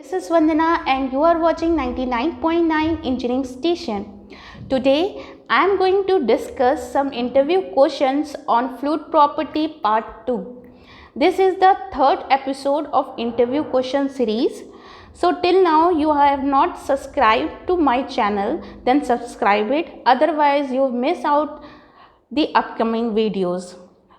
This is Vandana and you are watching 99.9 Engineering Station. Today I am going to discuss some interview questions on fluid property part 2. This is the third episode of interview question series. So till now you have not subscribed to my channel, then subscribe it, otherwise you miss out the upcoming videos.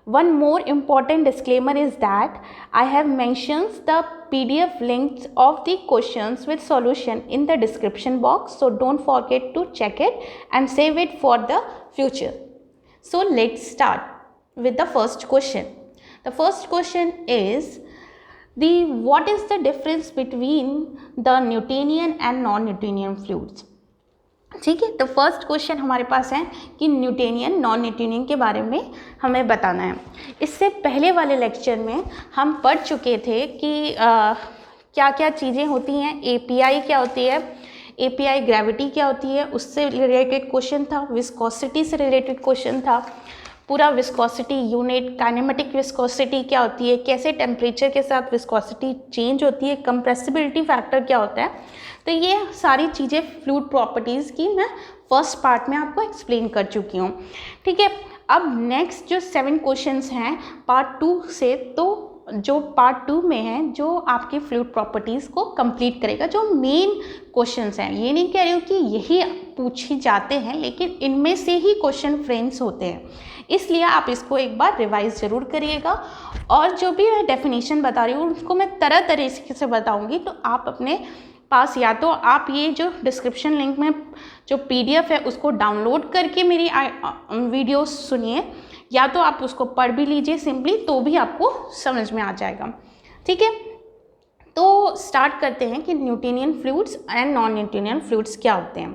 One more important disclaimer is that I have mentioned the PDF links of the questions with solution in the description box, so don't forget to check it and save it for the future. So let's start with the first question. The first question is what is the difference between the Newtonian and non-Newtonian fluids? ठीक है, तो first question हमारे पास है कि Newtonian non Newtonian के बारे में हमें बताना है। इससे पहले वाले लेक्चर में हम पढ़ चुके थे कि क्या क्या चीज़ें होती हैं, एपीआई क्या होती है, एपीआई ग्रेविटी क्या होती है, उससे रिलेटेड क्वेश्चन था, विस्कोसिटी से रिलेटेड क्वेश्चन था, पूरा विस्कोसिटी यूनिट, काइनेमेटिक विस्कोसिटी क्या होती है, कैसे टेम्परेचर के साथ विस्कोसिटी चेंज होती है, कंप्रेसिबिलिटी फैक्टर क्या होता है। तो ये सारी चीज़ें फ्लूइड प्रॉपर्टीज़ की मैं फर्स्ट पार्ट में आपको एक्सप्लेन कर चुकी हूँ। ठीक है, अब नेक्स्ट जो 7 क्वेश्चंस हैं पार्ट 2 से, तो जो पार्ट 2 में है जो आपकी फ्लूइड प्रॉपर्टीज़ को कंप्लीट करेगा, जो मेन क्वेश्चंस हैं। ये नहीं कह रही हूँ कि यही पूछे जाते हैं, लेकिन इनमें से ही क्वेश्चन फ्रेम्स होते हैं, इसलिए आप इसको एक बार रिवाइज ज़रूर करिएगा। और जो भी मैं डेफिनेशन बता रही हूँ उसको मैं तरह तरीके से बताऊँगी, तो आप अपने पास या तो आप ये जो डिस्क्रिप्शन लिंक में जो PDF है उसको डाउनलोड करके मेरी वीडियो सुनिए, या तो आप उसको पढ़ भी लीजिए सिंपली, तो भी आपको समझ में आ जाएगा। ठीक है, तो स्टार्ट करते हैं कि Newtonian fluids and non Newtonian fluids क्या होते हैं।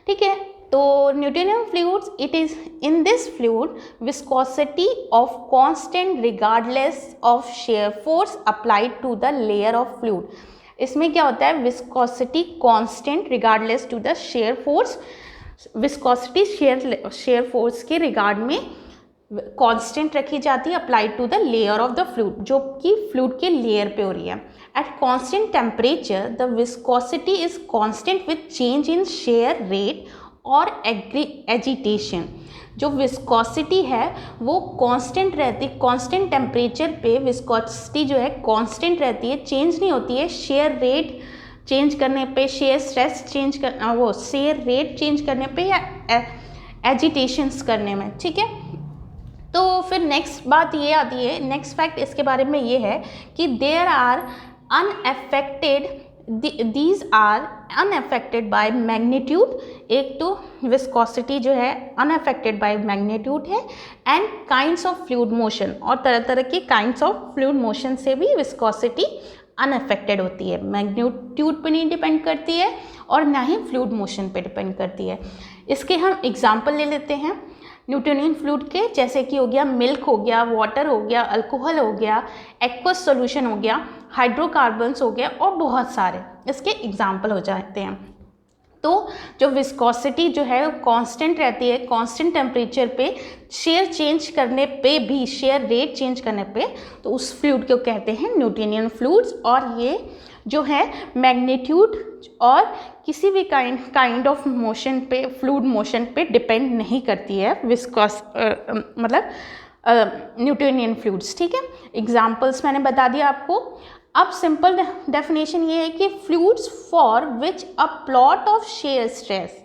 ठीक है, तो Newtonian fluids, it is in this fluid viscosity of constant regardless of shear force applied to the layer of fluid. इसमें क्या होता है, viscosity constant regardless to the shear force, viscosity shear force के रिगार्ड में constant रखी जाती है applied to the layer of the fluid, जो कि फ्लूइड के लेयर पे हो रही है। At constant temperature the viscosity is constant with change in share rate और एजिटेशन। जो विस्कोसिटी है वो कांस्टेंट रहती है, कांस्टेंट टेम्परेचर पे विस्कोसिटी जो है कांस्टेंट रहती है, चेंज नहीं होती है। शेयर रेट चेंज करने पे, शेयर स्ट्रेस चेंज कर वो शेयर रेट चेंज करने पे या एजिटेशंस करने में। ठीक है, तो फिर नेक्स्ट बात ये आती है, नेक्स्ट फैक्ट इसके बारे में ये है कि there are unaffected, these are unaffected by magnitude। एक तो विस्कोसिटी जो है unaffected by magnitude है, and kinds of fluid motion, और तरह तरह के काइंड्स ऑफ फ्लूइड मोशन से भी विस्कोसिटी अनअफेक्टेड होती है। मैग्नीट्यूड पे नहीं डिपेंड करती है और ना ही फ्लूइड मोशन पे डिपेंड करती है। इसके हम एग्जाम्पल ले लेते हैं न्यूटोनियन फ्लूइड के, जैसे कि हो गया मिल्क, हो गया वाटर, हो गया अल्कोहल, हो गया एक्वस सॉल्यूशन, हो गया हाइड्रोकार्बन्स, हो गया, और बहुत सारे इसके एग्जाम्पल हो जाते हैं। तो जो विस्कोसिटी जो है कांस्टेंट रहती है, कांस्टेंट टेम्परेचर पे शेयर चेंज करने पे भी, शेयर रेट चेंज करने पे, तो उस फ्लूइड को कहते हैं न्यूटोनियन फ्लूइड्स। और ये जो है मैग्नीट्यूड और किसी भी काइंड ऑफ मोशन पे, फ्लूइड मोशन पे डिपेंड नहीं करती है मतलब न्यूटोनियन फ्लूइड्स। ठीक है, एग्जाम्पल्स मैंने बता दिया आपको। अब सिंपल डेफिनेशन ये है कि fluids for which a plot of shear stress,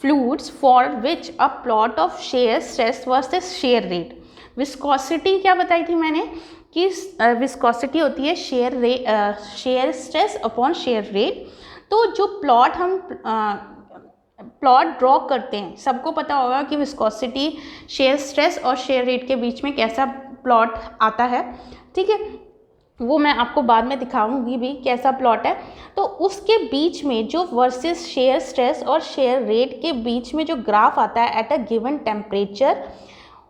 fluids for which a plot of shear stress versus shear rate. Viscosity क्या बताई थी मैंने कि विस्कोसिटी होती है shear stress upon share rate. तो जो प्लॉट हम प्लॉट ड्रॉ करते हैं, सबको पता होगा कि विस्कोसिटी, शेयर स्ट्रेस और शेयर रेट के बीच में कैसा प्लॉट आता है। ठीक है, वो मैं आपको बाद में दिखाऊंगी भी कैसा प्लॉट है। तो उसके बीच में जो वर्सेस शेयर स्ट्रेस और शेयर रेट के बीच में जो ग्राफ आता है एट अ गिवन टेम्परेचर,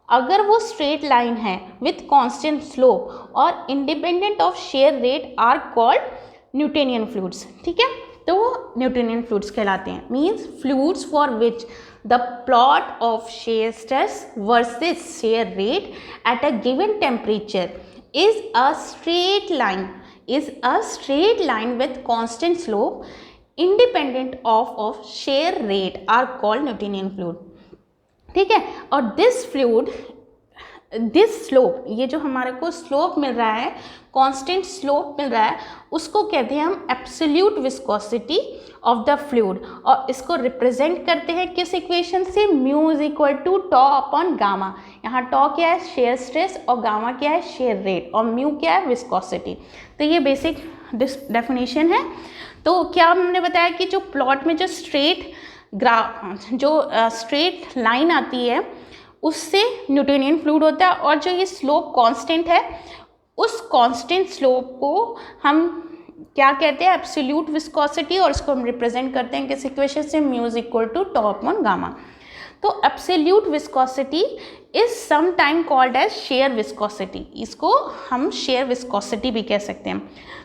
अगर वो स्ट्रेट लाइन है विथ कांस्टेंट स्लोप और independent of shear rate, are called Newtonian fluids. ठीक है, तो वो न्यूटोनियन फ्लूइड्स कहलाते हैं। Means fluids for which the plot of shear stress versus shear rate at a given temperature is a straight line is a straight line with constant slope independent of shear rate are called Newtonian fluid. ठीक है, और this slope, ये जो हमारे को slope मिल रहा है, constant slope मिल रहा है, उसको कहते हैं हम absolute viscosity of the fluid, और इसको रिप्रेजेंट करते हैं किस इक्वेशन से, mu is equal to tau upon gamma. यहाँ टॉ क्या है, शेयर स्ट्रेस, और गामा क्या है, शेयर रेट, और म्यू क्या है, विस्कोसिटी. तो ये बेसिक डेफिनेशन है. तो क्या हमने बताया कि जो प्लॉट में जो स्ट्रेट लाइन आती है उससे न्यूटोनियन फ्लूइड होता है, और जो ये स्लोप कांस्टेंट है उस कांस्टेंट स्लोप को हम क्या कहते हैं, एब्सोल्यूट विस्कोसिटी, और इसको हम रिप्रेजेंट करते हैं किस इक्वेशन से, mu is equal to tau upon gamma. तो absolute viscosity is some time called as shear viscosity, इसको हम शेयर विस्कोसिटी भी कह सकते हैं.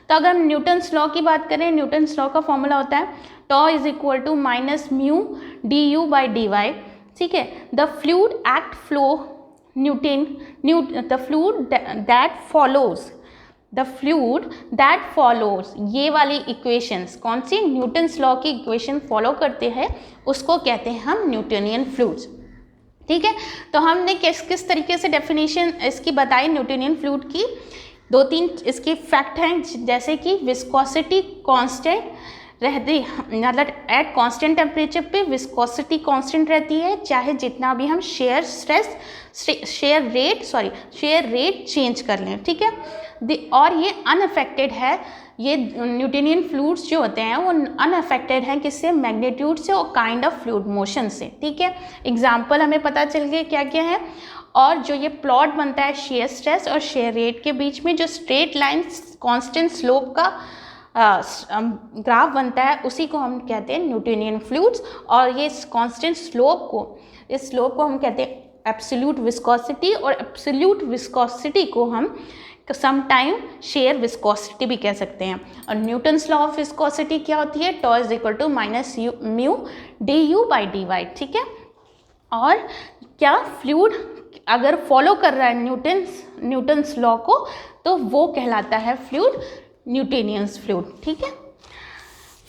तो अगर हम न्यूटन्स लॉ की बात करें, न्यूटन्स लॉ का फॉर्मूला होता है tau is equal to minus mu D U by D Y. ठीक है, the fluid act flow the fluid that follows, ये वाली इक्वेशंस कौन सी, न्यूटन्स लॉ की इक्वेशन फॉलो करते हैं, उसको कहते हैं हम न्यूटोनियन फ्लूइड्स. ठीक है, तो हमने किस तरीके से डेफिनेशन इसकी बताई न्यूटोनियन फ्लूइड की. 2-3 इसके फैक्ट हैं, जैसे कि विस्कोसिटी कांस्टेंट रहती, मतलब एट कांस्टेंट टेम्परेचर पे विस्कोसिटी कांस्टेंट रहती है, चाहे जितना भी हम शेयर रेट चेंज कर लें. ठीक है, और ये अनअफेक्टेड है, ये न्यूटोनियन फ्लूइड्स जो होते हैं वो अनअफेक्टेड हैं किससे, मैग्नीट्यूड से और काइंड ऑफ फ्लूइड मोशन से. ठीक है, एग्जाम्पल हमें पता चल गए क्या क्या है. और जो ये प्लॉट बनता है शेयर स्ट्रेस और शेयर रेट के बीच में, जो स्ट्रेट लाइन कांस्टेंट स्लोप का ग्राफ बनता है, उसी को हम कहते हैं न्यूटोनियन फ्लूइड्स. और ये कांस्टेंट स्लोप को हम कहते हैं एब्सोल्यूट विस्कोसिटी, और एब्सोल्यूट विस्कोसिटी को हम सम टाइम शेयर विस्कोसिटी भी कह सकते हैं. और न्यूटन्स लॉ ऑफ विस्कोसिटी क्या होती है, tau is equal to minus mu D U by D Y. ठीक है, और क्या फ्लूइड अगर फॉलो कर रहा है न्यूटन्स लॉ को, तो वो कहलाता है फ्लूइड न्यूटोनियन फ्लूइड. ठीक है,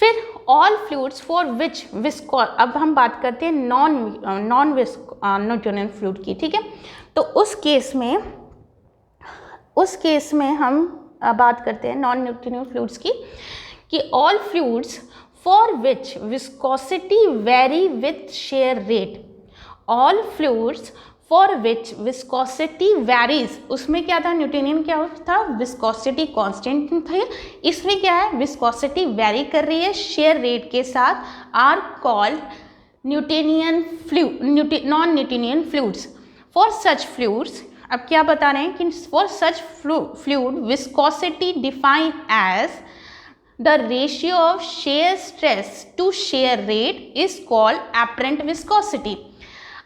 फिर ऑल फ्लूइड्स फॉर विच अब हम बात करते हैं नॉन न्यूटोनियन फ्लूइड की. ठीक है, तो उस केस में हम बात करते हैं नॉन न्यूटोनियन फ्लूइड्स की, कि all fluids for which viscosity very with share rate, all fluids for which viscosity varies, उसमें क्या था, न्यूटोनियन क्या था, विस्कोसिटी कांस्टेंट थे, इसमें क्या है, विस्कोसिटी वेरी कर रही है शेयर रेट के साथ, are called non Newtonian fluids. For such fluids, अब क्या बता रहे हैं कि for such fluid viscosity define as the ratio of shear stress to shear rate is called apparent viscosity.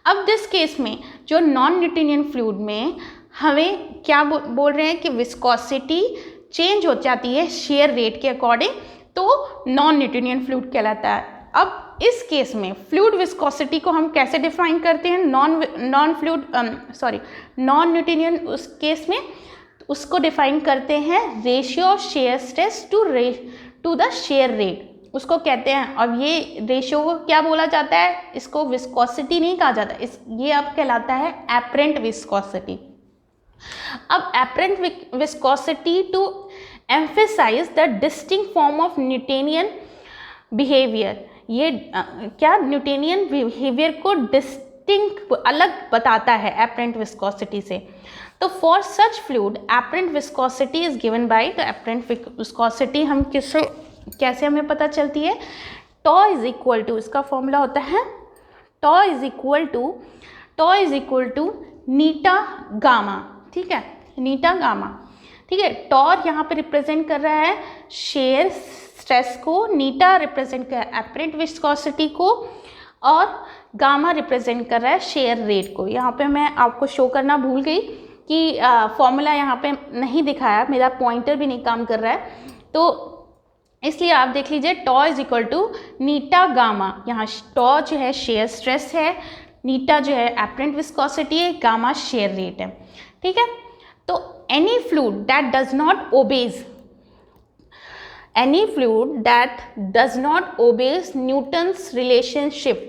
अब दिस केस में जो नॉन न्यूटोनियन फ्लूइड में हमें क्या बोल रहे हैं कि विस्कोसिटी चेंज हो जाती है शेयर रेट के अकॉर्डिंग, तो नॉन न्यूटोनियन फ्लूइड कहलाता है. अब इस केस में फ्लूइड विस्कोसिटी को हम कैसे डिफाइन करते हैं, नॉन न्यूटोनियन उस केस में उसको डिफाइन करते हैं ratio of shear stress to the shear rate, उसको कहते हैं. अब ये रेशियो को क्या बोला जाता है, इसको विस्कोसिटी नहीं कहा जाता, ये अब कहलाता है एपरेंट विस्कोसिटी. अब apparent viscosity to emphasize the distinct form of Newtonian behaviour, ये क्या न्यूटोनियन बिहेवियर को डिस्टिंक्ट अलग बताता है एपरेंट विस्कोसिटी से. तो for such fluid apparent viscosity is given by the apparent viscosity, हम कैसे हमें पता चलती है, टॉ इज इक्वल टू, इसका फॉर्मूला होता है tau is equal to eta gamma. ठीक है, नीटा गामा. ठीक है, टॉ यहाँ पे रिप्रेजेंट कर रहा है शेयर स्ट्रेस को, नीटा रिप्रेजेंट कर रहा है एपरेंट विस्कोसिटी को, और गामा रिप्रेजेंट कर रहा है शेयर रेट को. यहाँ पे मैं आपको शो करना भूल गई कि फॉर्मूला यहाँ पे नहीं दिखाया, मेरा पॉइंटर भी नहीं काम कर रहा है, तो इसलिए आप देख लीजिए tau is equal to eta gamma. यहाँ टॉ जो है शेयर स्ट्रेस है, नीटा जो है एपरेंट विस्कोसिटी है, गामा शेयर रेट है. ठीक है, तो any fluid that does not obeys any fluid that does not obeys Newton's relationship.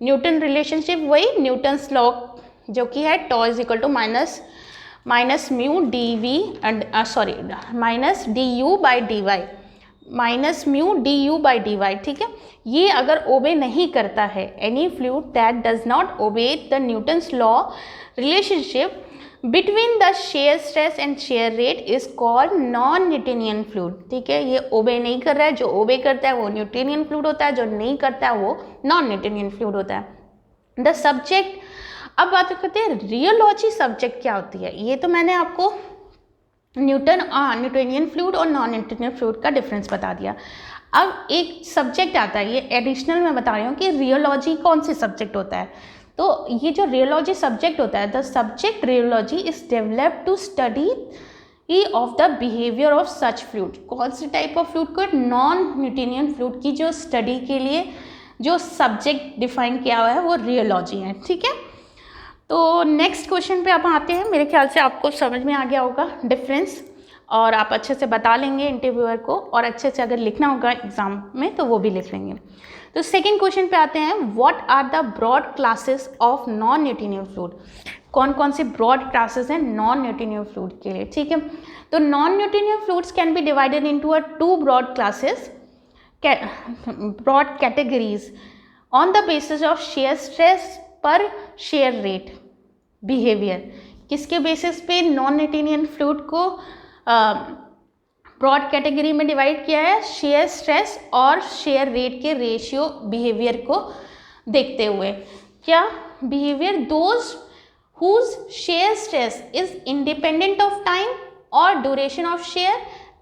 Newton relationship वही न्यूटन्स लॉ जो कि है tau is equal to minus mu D V minus D U by D Y, minus mu D U by D Y, ठीक है। ये अगर obey नहीं करता है, any fluid that does not obey the Newton's law relationship between the share stress and shear rate is called non Newtonian fluid, ठीक है। ये ओबे नहीं कर रहा है, जो ओबे करता है वो न्यूटोनियन फ्लूइड होता है, जो नहीं करता है वो नॉन न्यूटोनियन फ्लूइड होता है। द सब्जेक्ट, अब बात करते हैं रियोलॉजी सब्जेक्ट क्या होती है। ये तो मैंने आपको न्यूटोनियन फ्लूइड और नॉन न्यूटोनियन फ्लूइड का डिफरेंस बता दिया। अब एक सब्जेक्ट आता है, ये एडिशनल मैं बता रही हूँ कि रियोलॉजी कौन से सब्जेक्ट होता है। तो ये जो रियोलॉजी सब्जेक्ट होता है, the subject rheology is developed to study of the behaviour of such fluid. कौन सी टाइप ऑफ फ्लूइड को? नॉन न्यूटोनियन फ्लूइड की जो स्टडी के लिए जो सब्जेक्ट डिफाइन किया हुआ है वो रियोलॉजी है, ठीक है। तो नेक्स्ट क्वेश्चन पे आप आते हैं। मेरे ख्याल से आपको समझ में आ गया होगा डिफरेंस, और आप अच्छे से बता लेंगे इंटरव्यूअर को, और अच्छे से अगर लिखना होगा एग्जाम में तो वो भी लिख लेंगे। तो सेकंड क्वेश्चन पे आते हैं, what are the broad classes of non Newtonian fluid. कौन कौन से ब्रॉड क्लासेस हैं नॉन न्यूटोनियन फ्लूइड के लिए, ठीक है। तो non Newtonian fluids can be divided into a two broad classes, broad categories on the basis of shear stress per shear rate behaviour. किसके बेसिस पे नॉन न्यूटोनियन फ्लूइड को broad category में divide किया है? शेयर स्ट्रेस और shear rate के ratio behaviour को देखते हुए। क्या behaviour? Those whose shear stress is independent of time और duration of shear,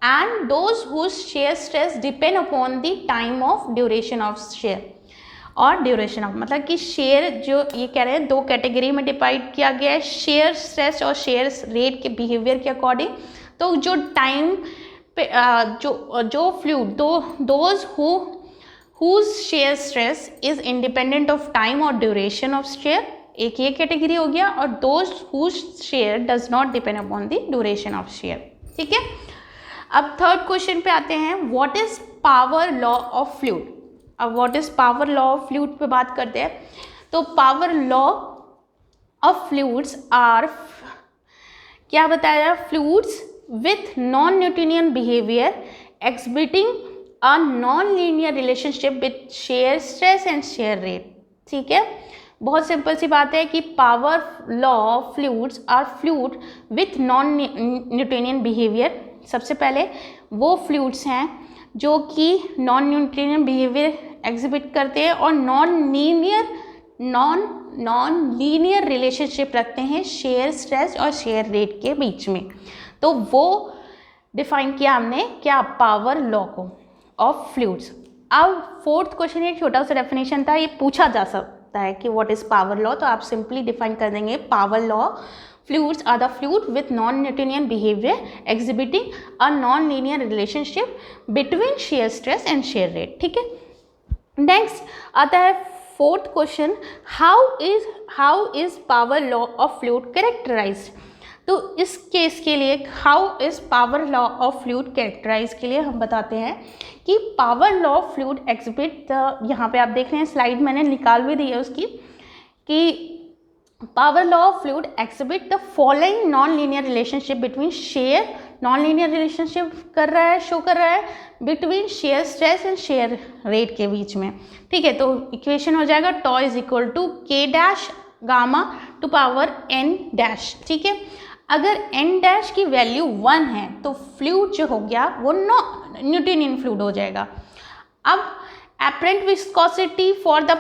and those whose shear stress depend upon the time of duration of shear और duration of, मतलब कि share जो ये कह रहे हैं दो कैटेगरी में डिवाइड किया गया है, शेयर स्ट्रेस और शेयर रेट के बिहेवियर के अकॉर्डिंग। तो जो टाइम पे जो fluid those whose shear stress is independent of time और ड्यूरेशन ऑफ शेयर, एक ये कैटेगरी हो गया, और those whose shear does not depend upon the duration of shear, ठीक है। अब थर्ड क्वेश्चन पे आते हैं, what is power law of fluid. अब what is power law of fluid पे बात करते हैं। तो power law of fluids are, क्या बताया? Fluids with non-Newtonian behavior exhibiting a non-linear relationship with shear stress and shear rate, ठीक है। बहुत सिंपल सी बात है कि power law of fluids are fluid with non Newtonian behaviour. सबसे पहले वो फ्लूइड्स हैं जो कि नॉन न्यूटोनियन बिहेवियर एग्जिबिट करते हैं और नॉन लीनियर रिलेशनशिप रखते हैं शेयर स्ट्रेस और शेयर रेट के बीच में। तो वो डिफाइन किया हमने क्या? पावर लॉ को ऑफ फ्लूइड्स। अब फोर्थ क्वेश्चन एक छोटा सा डेफिनेशन था, ये पूछा जा सकता है कि व्हाट इज पावर लॉ, तो आप सिंपली डिफाइन कर देंगे power law, fluids are the fluid with non Newtonian behaviour exhibiting a non linear relationship between shear stress and shear rate, ठीक है। नेक्स्ट आता है fourth question, how is power law of fluid characterized. तो इस केस के लिए how is power law of fluid characterize के लिए हम बताते हैं कि power law of fluid exhibit, यहाँ पे आप देख रहे हैं स्लाइड मैंने निकाल भी दी है उसकी, कि power law of fluid exhibit the following non linear relationship between shear, non linear relationship show कर रहा है between shear stress and shear rate के बीच में, ठीक है। तो इक्वेशन हो जाएगा टॉ इज इक्वल टू के dash gamma to power N dash, ठीक है। अगर n डैश की वैल्यू 1 है तो फ्लूइड जो हो गया वो न्यूटोनियन फ्लूइड हो जाएगा। अब एपरेंट विस्कोसिटी फॉर द,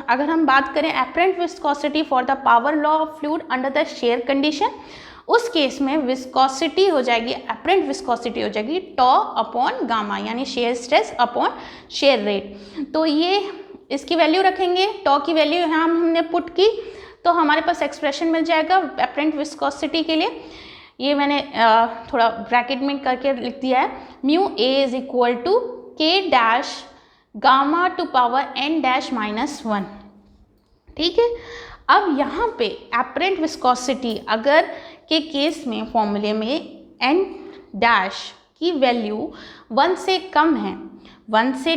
अगर हम बात करें apparent viscosity for the power law of fluid under the share condition, उस केस में विस्कोसिटी हो जाएगी, एपरेंट विस्कोसिटी हो जाएगी टॉ अपॉन गामा, यानी shear stress upon share rate. तो ये इसकी वैल्यू रखेंगे, टॉ की वैल्यू यहाँ हमने पुट की, तो हमारे पास एक्सप्रेशन मिल जाएगा एपरेंट विस्कोसिटी के लिए। ये मैंने थोड़ा ब्रैकेट में करके लिख दिया है, mu a is equal to के dash gamma to power N dash minus 1, ठीक है। अब यहाँ पे एपरेंट विस्कोसिटी अगर के केस में फॉर्मूले में एन डैश की वैल्यू 1 से कम है, 1 से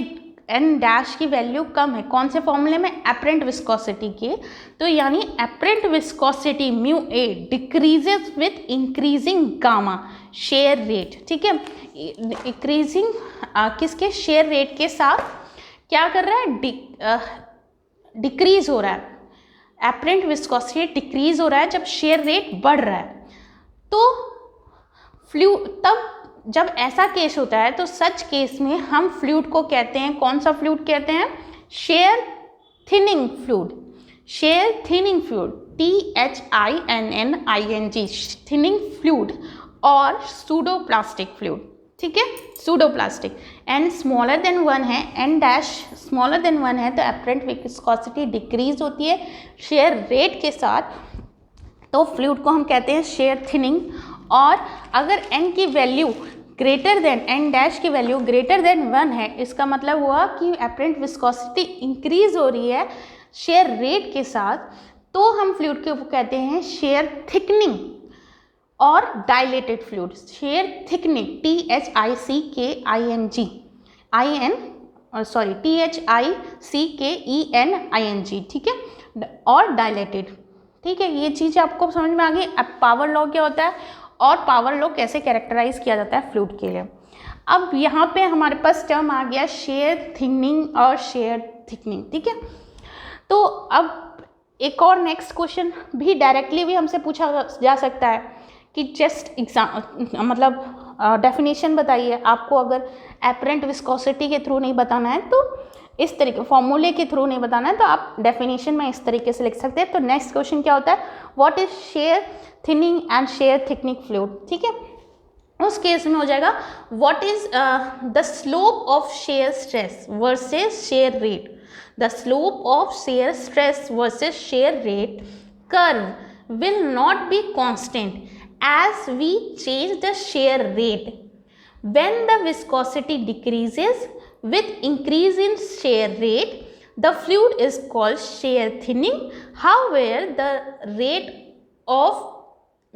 n डैश की वैल्यू कम है, कौन से फॉर्मूले में, एपरेंट विस्कोसिटी के, तो यानी apparent viscosity mu A decreases with increasing gamma shear rate, ठीक है, इंक्रीजिंग किसके, शेयर रेट के साथ क्या कर रहा है, डिक्रीज हो रहा है, एपरेंट विस्कोसिटी डिक्रीज हो रहा है जब शेयर रेट बढ़ रहा है। तो तब जब ऐसा केस होता है तो सच केस में हम फ्लूइड को कहते हैं, कौन सा फ्लूइड कहते हैं, share thinning fluid, share thinning fluid, THINNING thinning fluid, और सूडोप्लास्टिक फ्लूइड, ठीक है, सूडोप्लास्टिक। n स्मॉलर देन 1 है, n डैश स्मॉलर देन 1 है तो एपरेंट विस्कोसिटी डिक्रीज होती है शेयर रेट के साथ, तो फ्लूइड को हम कहते हैं शेयर थिनिंग। और अगर n की value greater than, n dash की वैल्यू ग्रेटर देन 1 है, इसका मतलब हुआ कि एपरेंट विस्कोसिटी इंक्रीज हो रही है शेयर रेट के साथ, तो हम फ्लूइड को कहते हैं शेयर थिकनिंग और dilated fluid, share thickening, THICKENING, ठीक है, और डायलेटेड, ठीक है। ये चीज़ आपको समझ में आ गई। अब पावर लॉ क्या होता है और पावर लॉ कैसे कैरेक्टराइज किया जाता है फ्लूइड के लिए। अब यहाँ पे हमारे पास टर्म आ गया शेयर थिकनिंग और शेयर थिकनिंग, ठीक है। तो अब एक और नेक्स्ट क्वेश्चन भी डायरेक्टली भी हमसे पूछा जा सकता है कि जस्ट मतलब डेफिनेशन बताइए। आपको अगर एपरेंट विस्कोसिटी के थ्रू नहीं बताना है तो इस तरीके, फॉर्मूले के थ्रू नहीं बताना है तो आप डेफिनेशन में इस तरीके से लिख सकते हैं। तो नेक्स्ट क्वेश्चन क्या होता है, what is share thinning and shear thickening fluid, ठीक है। उस केस में हो जाएगा what is the slope of shear stress versus shear rate, the slope of shear stress versus shear rate curve will not be constant as we change the shear rate. When the viscosity decreases with increase in shear rate, the fluid is called shear thinning. However, the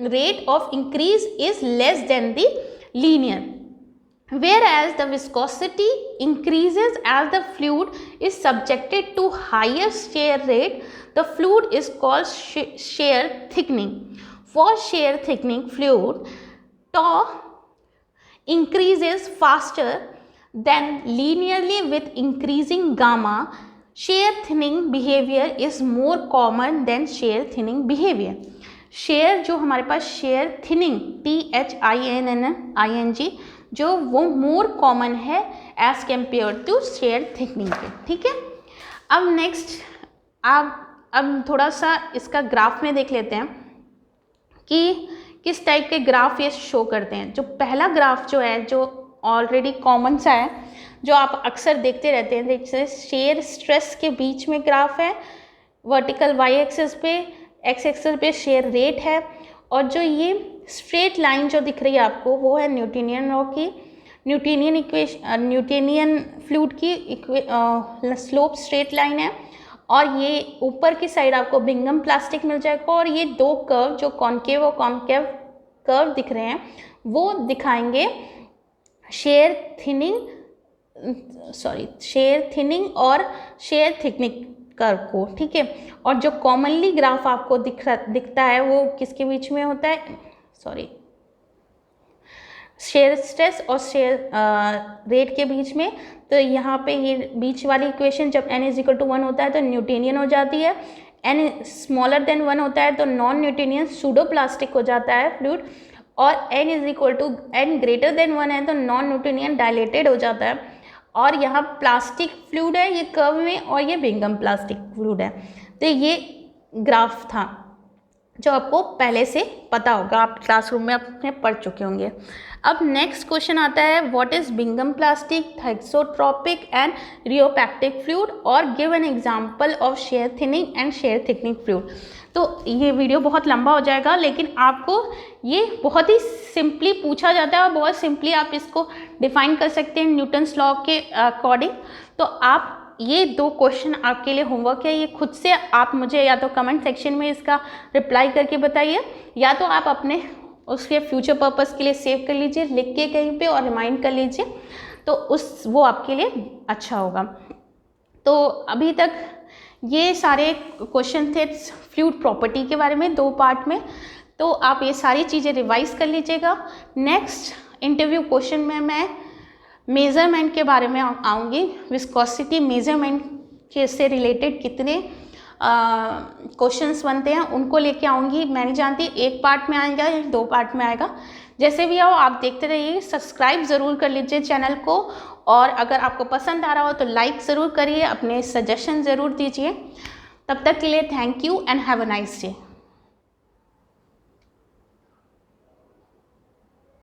rate of increase is less than the linear. Whereas the viscosity increases as the fluid is subjected to higher shear rate, the fluid is called shear thickening. For shear thickening fluid, tau increases faster than linearly with increasing gamma. Shear thinning behavior is more common than shear thinning behavior. Shear जो हमारे पास shear thinning THINNING जो वो more common है as compare to shear thickening के, ठीक है। अब नेक्स्ट अब थोड़ा सा इसका ग्राफ में देख लेते हैं कि किस टाइप के ग्राफ ये शो करते हैं। जो पहला ग्राफ जो है, जो ऑलरेडी कॉमन सा है, जो आप अक्सर देखते रहते हैं, जैसे शेयर स्ट्रेस के बीच में ग्राफ है, वर्टिकल वाई एक्सिस पे, एक्स एक्सिस पे शेयर रेट है, और जो ये स्ट्रेट लाइन जो दिख रही है आपको वो है न्यूटोनियन लॉ की, न्यूटोनियन फ्लूइड की स्लोप स्ट्रेट लाइन है। और ये ऊपर की साइड आपको बिंगम प्लास्टिक मिल जाएगा, और ये दो कर्व जो कॉन्केव और कॉन्केव कर्व दिख रहे हैं वो दिखाएंगे शेयर थिनिंग और शेयर थिकनिंग कर्व को, ठीक है। और जो कॉमनली ग्राफ आपको दिखता है वो किसके बीच में होता है, शेयर स्ट्रेस और शेयर रेट के बीच में। तो यहाँ पे ये बीच वाली इक्वेशन जब n = 1 होता है तो न्यूटोनियन हो जाती है, n स्मॉलर देन 1 होता है तो नॉन न्यूटोनियन सूडोप्लास्टिक हो जाता है फ्लूइड, और n greater than 1 है तो नॉन न्यूटोनियन डायलेटेड हो जाता है। और यहाँ प्लास्टिक फ्लूइड है ये कर्व में, और ये बिंगम प्लास्टिक फ्लूइड है। तो ये ग्राफ था जो आपको पहले से पता होगा, आप क्लासरूम में अपने पढ़ चुके होंगे। अब नेक्स्ट क्वेश्चन आता है what is Bingham plastic, thixotropic and rheopectic fluid, और give an example of shear thinning and shear thickening fluid. तो ये वीडियो बहुत लंबा हो जाएगा, लेकिन आपको ये बहुत ही सिंपली पूछा जाता है और बहुत सिंपली आप इसको डिफाइन कर सकते हैं न्यूटन्स लॉ के अकॉर्डिंग। तो आप ये दो क्वेश्चन आपके लिए होमवर्क है, ये खुद से आप मुझे या तो कमेंट सेक्शन में इसका रिप्लाई करके बताइए, या तो आप अपने उसके फ्यूचर पर्पस के लिए सेव कर लीजिए, लिख के कहीं पे और रिमाइंड कर लीजिए, तो वो आपके लिए अच्छा होगा। तो अभी तक ये सारे क्वेश्चन थे फ्लूइड प्रॉपर्टी के बारे में 2 पार्ट में, तो आप ये सारी चीज़ें रिवाइज कर लीजिएगा। नेक्स्ट इंटरव्यू क्वेश्चन में मैं मेज़रमेंट के बारे में आऊँगी, विस्कोसिटी मेज़रमेंट के से रिलेटेड कितने क्वेश्चंस बनते हैं उनको लेके आऊँगी। मैं नहीं जानती 1 पार्ट में आएगा या 2 पार्ट में आएगा, जैसे भी आओ आप देखते रहिए। सब्सक्राइब ज़रूर कर लीजिए चैनल को, और अगर आपको पसंद आ रहा हो तो लाइक ज़रूर करिए, अपने सजेशन ज़रूर दीजिए। तब तक के लिए thank you and have a nice day.